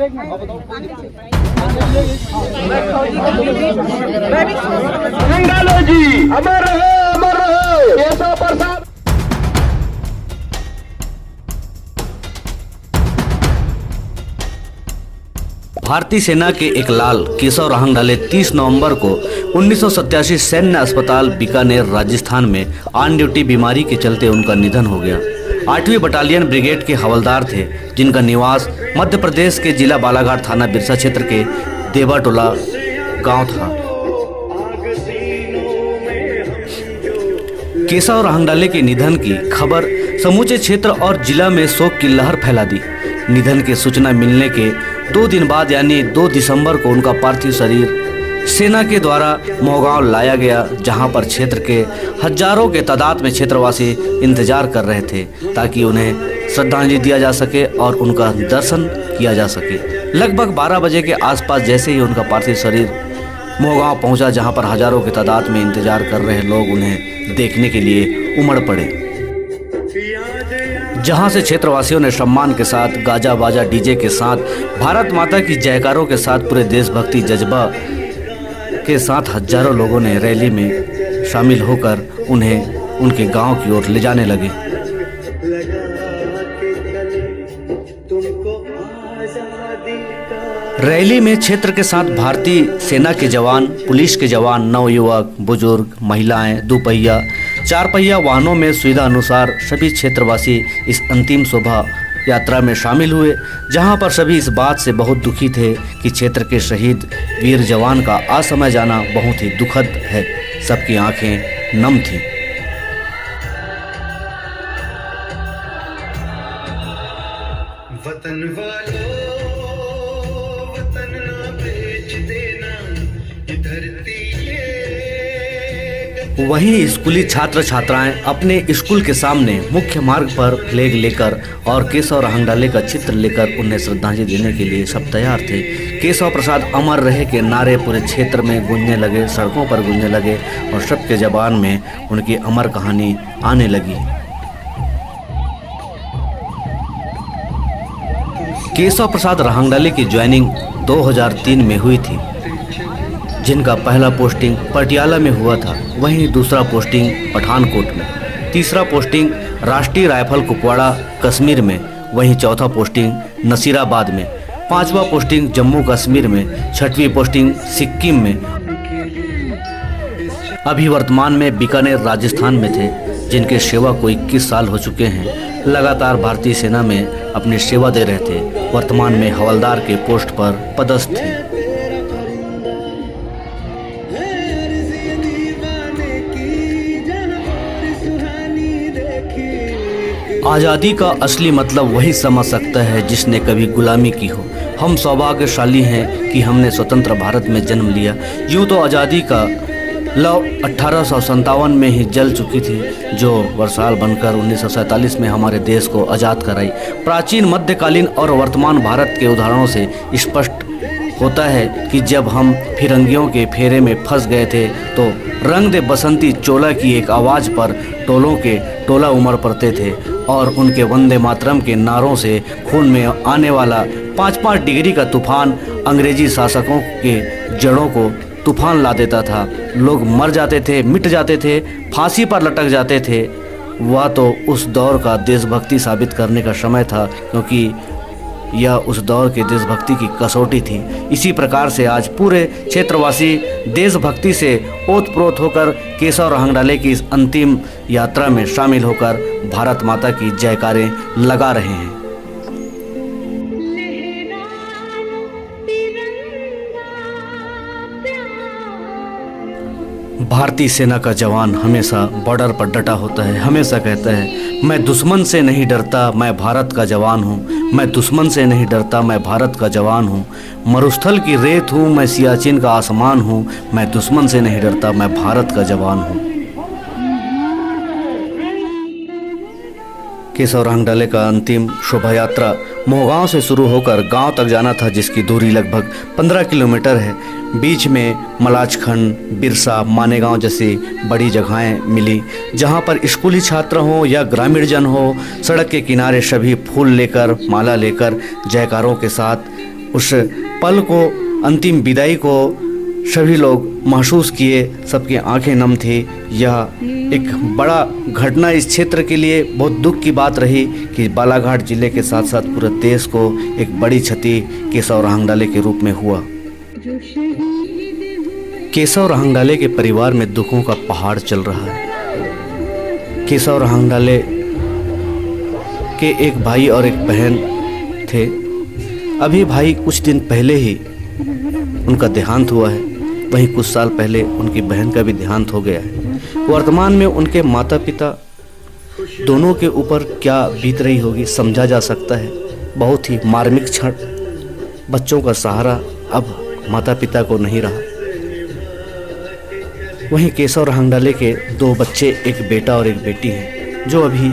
मंगालो जी अमर रहे केशव प्रसाद। भारतीय सेना के एक लाल केशव राहंगडाले 30 नवंबर को 1987 सैन्य अस्पताल बीकानेर राजस्थान में ऑन ड्यूटी बीमारी के चलते उनका निधन हो गया। 8वीं बटालियन ब्रिगेड के हवलदार थे, जिनका निवास मध्य प्रदेश के जिला बालाघाट थाना बिरसा क्षेत्र के देवाटोला गांव था। केशव राहंगडाले के निधन की खबर समूचे क्षेत्र और जिला में शोक की लहर फैला दी। निधन की सूचना मिलने के 2 दिन बाद यानी 2 दिसंबर को उनका पार्थिव शरीर सेना के द्वारा मोहगांव लाया गया, जहां पर क्षेत्र के हजारों के तादाद में क्षेत्रवासी इंतजार कर रहे थे ताकि उन्हें श्रद्धांजलि दिया जा सके और उनका दर्शन किया जा सके। लगभग 12 बजे के आसपास जैसे ही उनका पार्थिव शरीर मोहगांव पहुंचा, जहां पर हजारों की तादाद में इंतजार कर रहे लोग उन्हें देखने के लिए उमड़ पड़े, जहां से क्षेत्रवासियों ने सम्मान के साथ गाजा बाजा डीजे के साथ भारत माता की जयकारों के साथ पूरे देशभक्ति जज्बा के साथ हजारों लोगों ने रैली में शामिल होकर उन्हें उनके गांव की ओर ले जाने लगे। रैली में क्षेत्र के साथ भारतीय सेना के जवान, पुलिस के जवान, नवयुवक, बुजुर्ग, महिलाएं, दोपहिया, 4 पहिया वाहनों में सुविधा अनुसार सभी क्षेत्रवासी इस अंतिम शोभा यात्रा में शामिल हुए, जहां पर सभी इस बात से बहुत दुखी थे कि क्षेत्र के शहीद वीर जवान का असमय जाना बहुत ही दुखद है। सबकी आंखें नम थीं। वतन वालों, वतन ना बेच देना, ये धरती वहीं स्कूली छात्र छात्राएं अपने स्कूल के सामने मुख्य मार्ग पर फ्लैग लेकर और केशव राहंगडाले का चित्र लेकर उन्हें श्रद्धांजलि देने के लिए सब तैयार थे। केशव प्रसाद अमर रहे के नारे पूरे क्षेत्र में गूंजने लगे, सड़कों पर गूंजने लगे और सबके जबान में उनकी अमर कहानी आने लगी। केशव प्रसाद राहंगडाले की ज्वाइनिंग 2003 में हुई थी, जिनका पहला पोस्टिंग पटियाला में हुआ था, वहीं दूसरा पोस्टिंग पठानकोट में, तीसरा पोस्टिंग राष्ट्रीय राइफल कुपवाड़ा कश्मीर में, वहीं चौथा पोस्टिंग नसीराबाद में, 5वां पोस्टिंग जम्मू कश्मीर में, 6वीं पोस्टिंग सिक्किम में। अभी वर्तमान में बीकानेर राजस्थान में थे, जिनके सेवा को 21 साल हो चुके हैं। लगातार भारतीय सेना में अपनी सेवा दे रहे थे। वर्तमान में हवलदार के पोस्ट पर पदस्थ थे। आज़ादी का असली मतलब वही समझ सकता है जिसने कभी गुलामी की हो। हम सौभाग्यशाली हैं कि हमने स्वतंत्र भारत में जन्म लिया। यूँ तो आज़ादी का लौ 1857 में ही जल चुकी थी, जो वर्षाल बनकर 1947 में हमारे देश को आज़ाद कराई। प्राचीन, मध्यकालीन और वर्तमान भारत के उदाहरणों से स्पष्ट होता है कि जब हम फिरंगियों के फेरे में फंस गए थे तो रंग दे बसंती चोला की एक आवाज़ पर टोलों के टोला उमड़ पड़ते थे और उनके वंदे मातरम के नारों से खून में आने वाला 5-5 डिग्री का तूफान अंग्रेजी शासकों के जड़ों को तूफान ला देता था। लोग मर जाते थे, मिट जाते थे, फांसी पर लटक जाते थे। वह तो उस दौर का देशभक्ति साबित करने का समय था, क्योंकि यह उस दौर के देशभक्ति की कसौटी थी। इसी प्रकार से आज पूरे क्षेत्रवासी देशभक्ति से ओतप्रोत होकर केशव राहंगडाले की इस अंतिम यात्रा में शामिल होकर भारत माता की जयकारें लगा रहे हैं। भारतीय सेना का जवान हमेशा बॉर्डर पर डटा होता है, हमेशा कहता है, मैं दुश्मन से नहीं डरता, मैं भारत का जवान हूँ। मैं दुश्मन से नहीं डरता, मैं भारत का जवान हूँ। मरुस्थल की रेत हूँ, मैं सियाचिन का आसमान हूँ। मैं दुश्मन से नहीं डरता, मैं भारत का जवान हूँ। केशव राहंगडाले का अंतिम शोभा यात्रा मोहगांव से शुरू होकर गांव तक जाना था, जिसकी दूरी लगभग 15 किलोमीटर है। बीच में मलाजखंड, बिरसा, मानेगांव जैसी बड़ी जगहें मिली, जहां पर स्कूली छात्र हों या ग्रामीण जन हो, सड़क के किनारे सभी फूल लेकर, माला लेकर, जयकारों के साथ उस पल को, अंतिम विदाई को सभी लोग महसूस किए, सबकी आंखें नम थी। यह एक बड़ा घटना इस क्षेत्र के लिए बहुत दुख की बात रही कि बालाघाट जिले के साथ साथ पूरे देश को एक बड़ी क्षति केशव रहांगडाले के रूप में हुआ। केशव रहांगडाले के परिवार में दुखों का पहाड़ चल रहा है। केशव रहांगडाले के एक भाई और एक बहन थे। अभी भाई कुछ दिन पहले ही उनका देहांत हुआ है, वहीं कुछ साल पहले उनकी बहन का भी देहांत हो गया है। वर्तमान में उनके माता पिता दोनों के ऊपर क्या बीत रही होगी समझा जा सकता है। बहुत ही मार्मिक क्षण। बच्चों का सहारा अब माता पिता को नहीं रहा। वहीं केशव रहांगडाले के 2 बच्चे, एक बेटा और एक बेटी हैं, जो अभी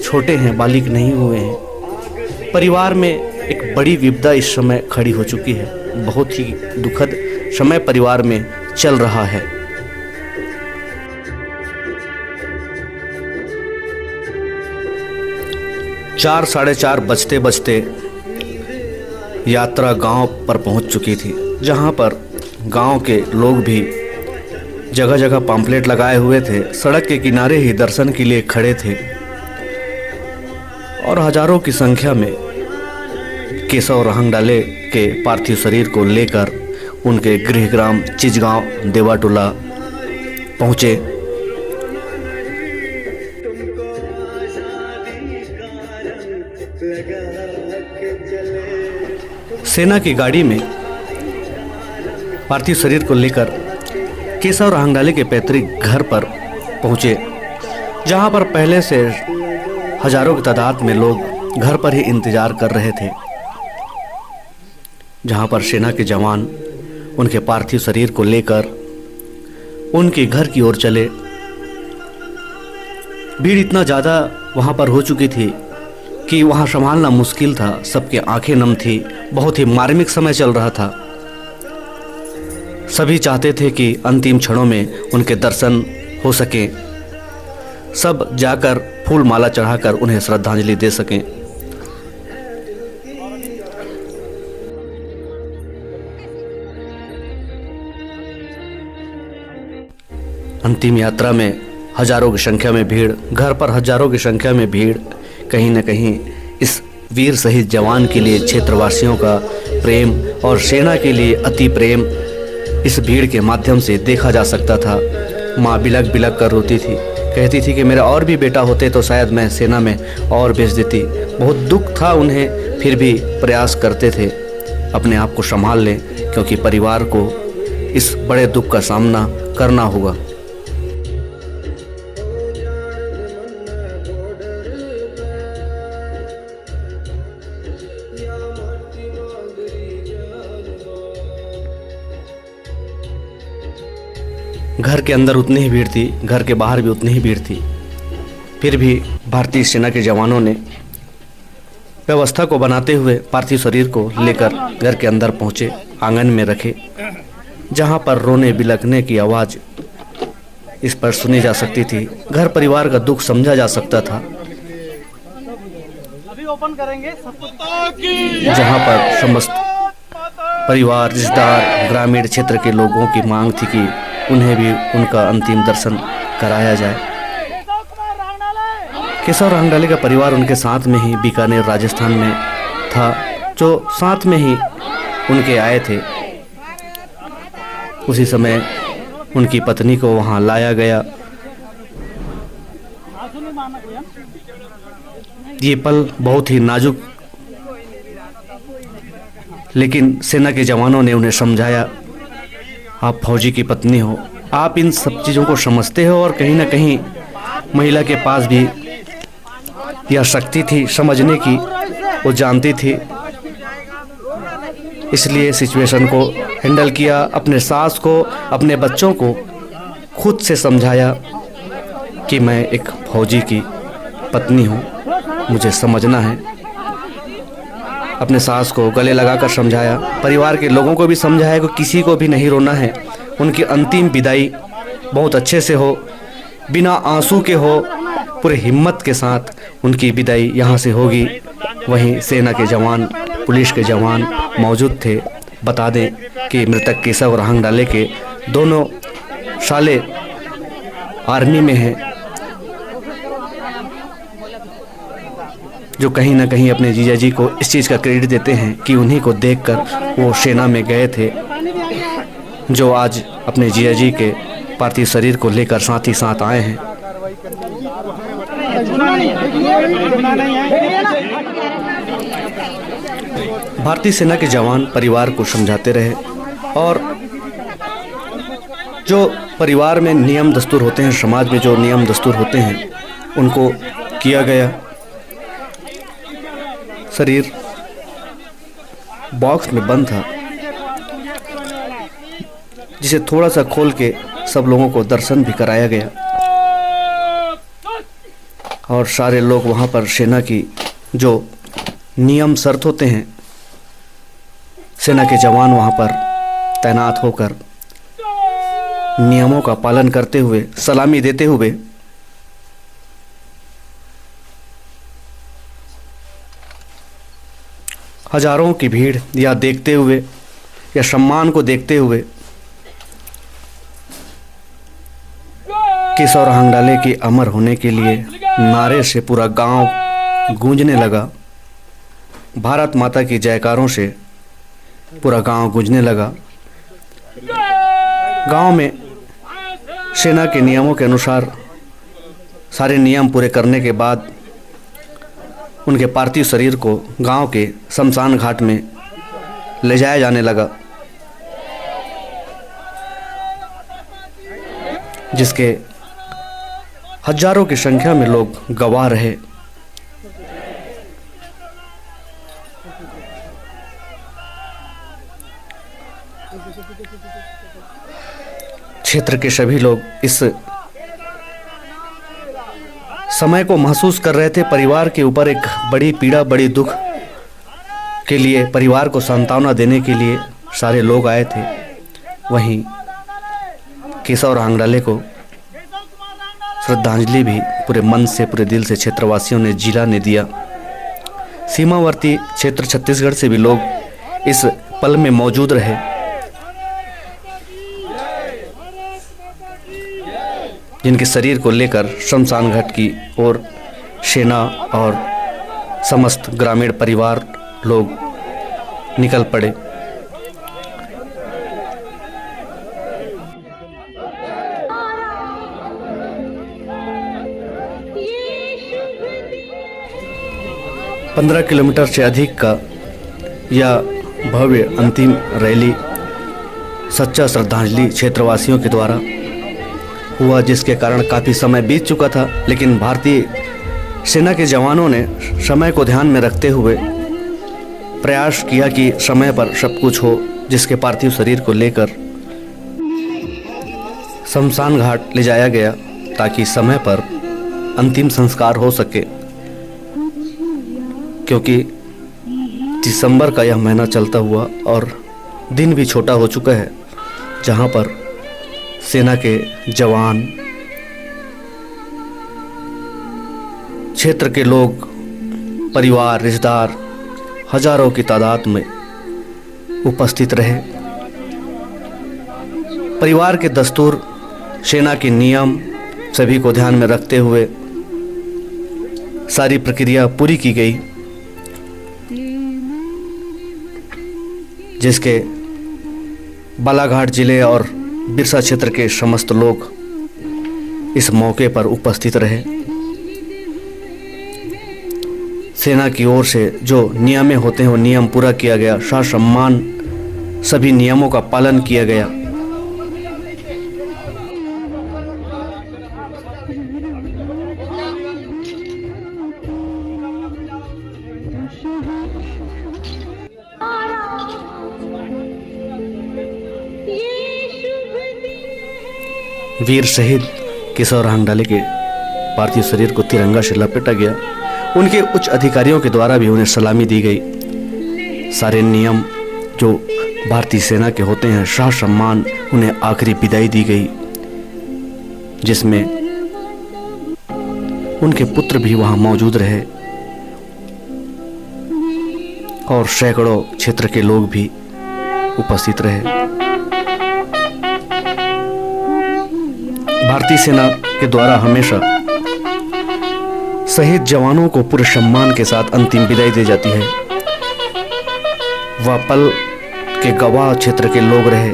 छोटे हैं, बालिग नहीं हुए हैं। परिवार में एक बड़ी विपदा इस समय खड़ी हो चुकी है। बहुत ही दुखद समय परिवार में चल रहा है। चार 4:30 बजते बजते यात्रा गांव पर पहुंच चुकी थी, जहां पर गांव के लोग भी जगह जगह पम्पलेट लगाए हुए थे, सड़क के किनारे ही दर्शन के लिए खड़े थे और हजारों की संख्या में केशव रहांगडाले के पार्थिव शरीर को लेकर उनके गृहग्राम चिचगांव देवाटोला पहुंचे। सेना की गाड़ी में पार्थिव शरीर को लेकर केशव रहांगडाले के पैतृक घर पर पहुंचे, जहां पर पहले से हजारों की तादाद में लोग घर पर ही इंतजार कर रहे थे, जहां पर सेना के जवान उनके पार्थिव शरीर को लेकर उनके घर की ओर चले। भीड़ इतना ज़्यादा वहां पर हो चुकी थी कि वहां संभालना मुश्किल था। सबकी आंखें नम थी। बहुत ही मार्मिक समय चल रहा था। सभी चाहते थे कि अंतिम क्षणों में उनके दर्शन हो सके, सब जाकर फूल माला चढ़ाकर उन्हें श्रद्धांजलि दे सकें। अंतिम यात्रा में हजारों की संख्या में भीड़, घर पर हजारों की संख्या में भीड़। कहीं न कहीं इस वीर शहीद जवान के लिए क्षेत्रवासियों का प्रेम और सेना के लिए अति प्रेम इस भीड़ के माध्यम से देखा जा सकता था। माँ बिलक बिलक कर रोती थी, कहती थी कि मेरा और भी बेटा होते तो शायद मैं सेना में और भेज देती। बहुत दुख था उन्हें, फिर भी प्रयास करते थे अपने आप को संभाल लें, क्योंकि परिवार को इस बड़े दुख का सामना करना होगा। घर के अंदर उतनी ही भीड़ थी, घर के बाहर भी उतनी ही भीड़ थी। फिर भी भारतीय सेना के जवानों ने व्यवस्था को बनाते हुए पार्थिव शरीर को लेकर घर के अंदर पहुंचे, आंगन में रखे, जहां पर रोने बिलखने की आवाज़ इस पर सुनी जा सकती थी। घर परिवार का दुख समझा जा सकता था। जहां पर समस्त परिवार, रिश्तेदार, ग्रामीण क्षेत्र के लोगों की मांग थी कि उन्हें भी उनका अंतिम दर्शन कराया जाए। केशव रहांगडाले का परिवार उनके साथ में ही बीकानेर राजस्थान में था, जो साथ में ही उनके आए थे। उसी समय उनकी पत्नी को वहां लाया गया। ये पल बहुत ही नाजुक, लेकिन सेना के जवानों ने उन्हें समझाया, आप फौजी की पत्नी हो, आप इन सब चीज़ों को समझते हो, और कहीं ना कहीं महिला के पास भी यह शक्ति थी समझने की, वो जानती थी। इसलिए सिचुएशन को हैंडल किया, अपने सास को, अपने बच्चों को खुद से समझाया कि मैं एक फौजी की पत्नी हूँ, मुझे समझना है। अपने सास को गले लगाकर समझाया, परिवार के लोगों को भी समझाया कि किसी को भी नहीं रोना है। उनकी अंतिम विदाई बहुत अच्छे से हो, बिना आंसू के हो, पूरे हिम्मत के साथ उनकी विदाई यहाँ से होगी। वहीं सेना के जवान पुलिस के जवान मौजूद थे। बता दें कि मृतक केशव रहांगडाले के दोनों साले आर्मी में हैं, जो कहीं ना कहीं अपने जीजा जी को इस चीज़ का क्रेडिट देते हैं कि उन्हीं को देखकर वो सेना में गए थे, जो आज अपने जीजा जी के पार्थिव शरीर को लेकर साथ ही साथ आए हैं। भारतीय सेना के जवान परिवार को समझाते रहे और जो परिवार में नियम दस्तूर होते हैं, समाज में जो नियम दस्तूर होते हैं, उनको किया गया। शरीर बॉक्स में बंद था, जिसे थोड़ा सा खोल के सब लोगों को दर्शन भी कराया गया और सारे लोग वहाँ पर सेना की जो नियम शर्त होते हैं, सेना के जवान वहाँ पर तैनात होकर नियमों का पालन करते हुए, सलामी देते हुए हजारों की भीड़ या देखते हुए या सम्मान को देखते हुए केशव रहांगडाले के अमर होने के लिए नारे से पूरा गांव गूंजने लगा। भारत माता की जयकारों से पूरा गांव गूंजने लगा। गांव में सेना के नियमों के अनुसार सारे नियम पूरे करने के बाद उनके पार्थिव शरीर को गांव के शमशान घाट में ले जाया जाने लगा, जिसके हजारों की संख्या में लोग गवाह रहे। क्षेत्र के सभी लोग इस समय को महसूस कर रहे थे। परिवार के ऊपर एक बड़ी पीड़ा, बड़ी दुख के लिए परिवार को सांत्वना देने के लिए सारे लोग आए थे। वहीं केशव रहांगडाले को श्रद्धांजलि भी पूरे मन से, पूरे दिल से क्षेत्रवासियों ने, जिला ने दिया। सीमावर्ती क्षेत्र छत्तीसगढ़ से भी लोग इस पल में मौजूद रहे। जिनके शरीर को लेकर शमशान घाट की ओर सेना और समस्त ग्रामीण परिवार लोग निकल पड़े। पंद्रह किलोमीटर से अधिक का यह भव्य अंतिम रैली सच्चा श्रद्धांजलि क्षेत्रवासियों के द्वारा हुआ, जिसके कारण काफ़ी समय बीत चुका था, लेकिन भारतीय सेना के जवानों ने समय को ध्यान में रखते हुए प्रयास किया कि समय पर सब कुछ हो, जिसके पार्थिव शरीर को लेकर शमशान घाट ले जाया गया ताकि समय पर अंतिम संस्कार हो सके। क्योंकि दिसंबर का यह महीना चलता हुआ और दिन भी छोटा हो चुका है, जहाँ पर सेना के जवान, क्षेत्र के लोग, परिवार, रिश्तेदार हजारों की तादाद में उपस्थित रहे। परिवार के दस्तूर, सेना के नियम सभी को ध्यान में रखते हुए सारी प्रक्रिया पूरी की गई, जिसके बालाघाट जिले और बिरसा क्षेत्र के समस्त लोग इस मौके पर उपस्थित रहे। सेना की ओर से जो नियम होते हैं वो नियम पूरा किया गया, शाह सम्मान सभी नियमों का पालन किया गया। वीर शहीद केशव रहांगडाले के पार्थिव शरीर को तिरंगा से लपेटा गया। उनके उच्च अधिकारियों के द्वारा भी उन्हें सलामी दी गई। सारे नियम जो भारतीय सेना के होते हैं, शाह सम्मान, उन्हें आखिरी विदाई दी गई, जिसमें उनके पुत्र भी वहां मौजूद रहे। और सैकड़ों क्षेत्र के लोग भी उपस्थित रहे। भारतीय सेना के द्वारा हमेशा शहीद जवानों को पूरे सम्मान के साथ अंतिम विदाई दी जाती है। वह पल के गवाह क्षेत्र के लोग रहे।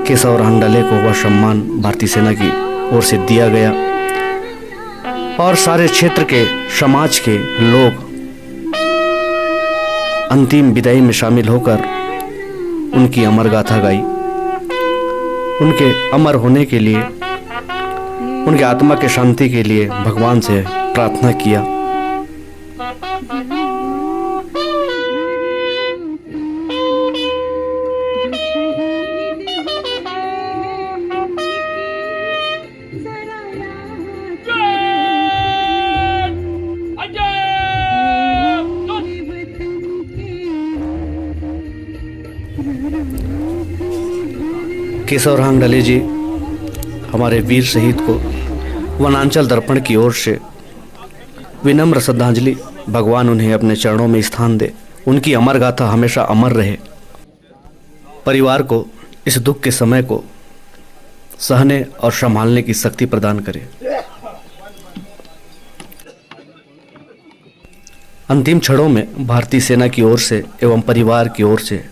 केशव हांगडाले को वह सम्मान भारतीय सेना की ओर से दिया गया और सारे क्षेत्र के समाज के लोग अंतिम विदाई में शामिल होकर उनकी अमर गाथा गाई। उनके अमर होने के लिए, उनके आत्मा के शांति के लिए भगवान से प्रार्थना किया। केशव हांगडाले जी हमारे वीर शहीद को वनांचल दर्पण की ओर से विनम्र श्रद्धांजलि। भगवान उन्हें अपने चरणों में स्थान दे, उनकी अमर गाथा हमेशा अमर रहे। परिवार को इस दुख के समय को सहने और संभालने की शक्ति प्रदान करे। अंतिम क्षणों में भारतीय सेना की ओर से एवं परिवार की ओर से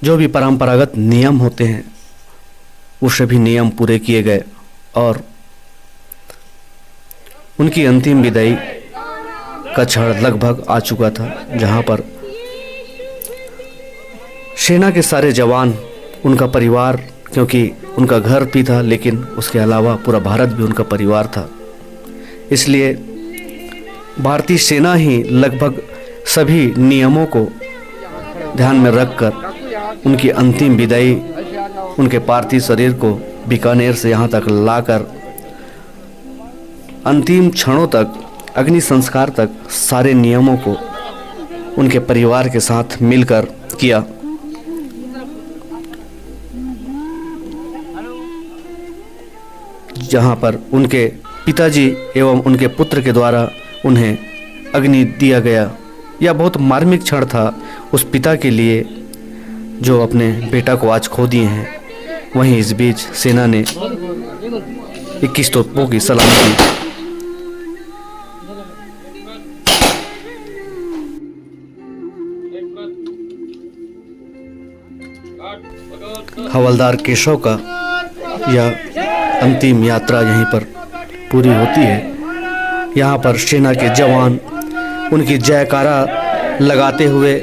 जो भी परंपरागत नियम होते हैं वो सभी नियम पूरे किए गए और उनकी अंतिम विदाई का क्षण लगभग आ चुका था, जहां पर सेना के सारे जवान, उनका परिवार, क्योंकि उनका घर भी था लेकिन उसके अलावा पूरा भारत भी उनका परिवार था, इसलिए भारतीय सेना ही लगभग सभी नियमों को ध्यान में रखकर उनकी अंतिम विदाई, उनके पार्थिव शरीर को बीकानेर से यहाँ तक लाकर अंतिम क्षणों तक, अग्नि संस्कार तक सारे नियमों को उनके परिवार के साथ मिलकर किया। जहाँ पर उनके पिताजी एवं उनके पुत्र के द्वारा उन्हें अग्नि दिया गया। यह बहुत मार्मिक क्षण था उस पिता के लिए जो अपने बेटा को आज खो दिए हैं। वहीं इस बीच सेना ने 21 तोपों की सलामी दी। हवलदार केशव का यह अंतिम यात्रा यहीं पर पूरी होती है। यहाँ पर सेना के जवान उनकी जयकारा लगाते हुए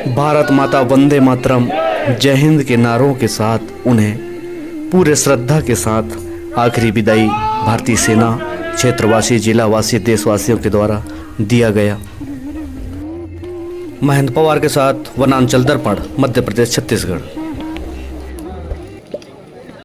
भारत माता वंदे मातरम, जय हिंद के नारों के साथ उन्हें पूरे श्रद्धा के साथ आखिरी विदाई भारतीय सेना, क्षेत्रवासी, जिलावासी, देशवासियों के द्वारा दिया गया। महेंद्र पवार के साथ वनांचल दर्पण, मध्य प्रदेश, छत्तीसगढ़।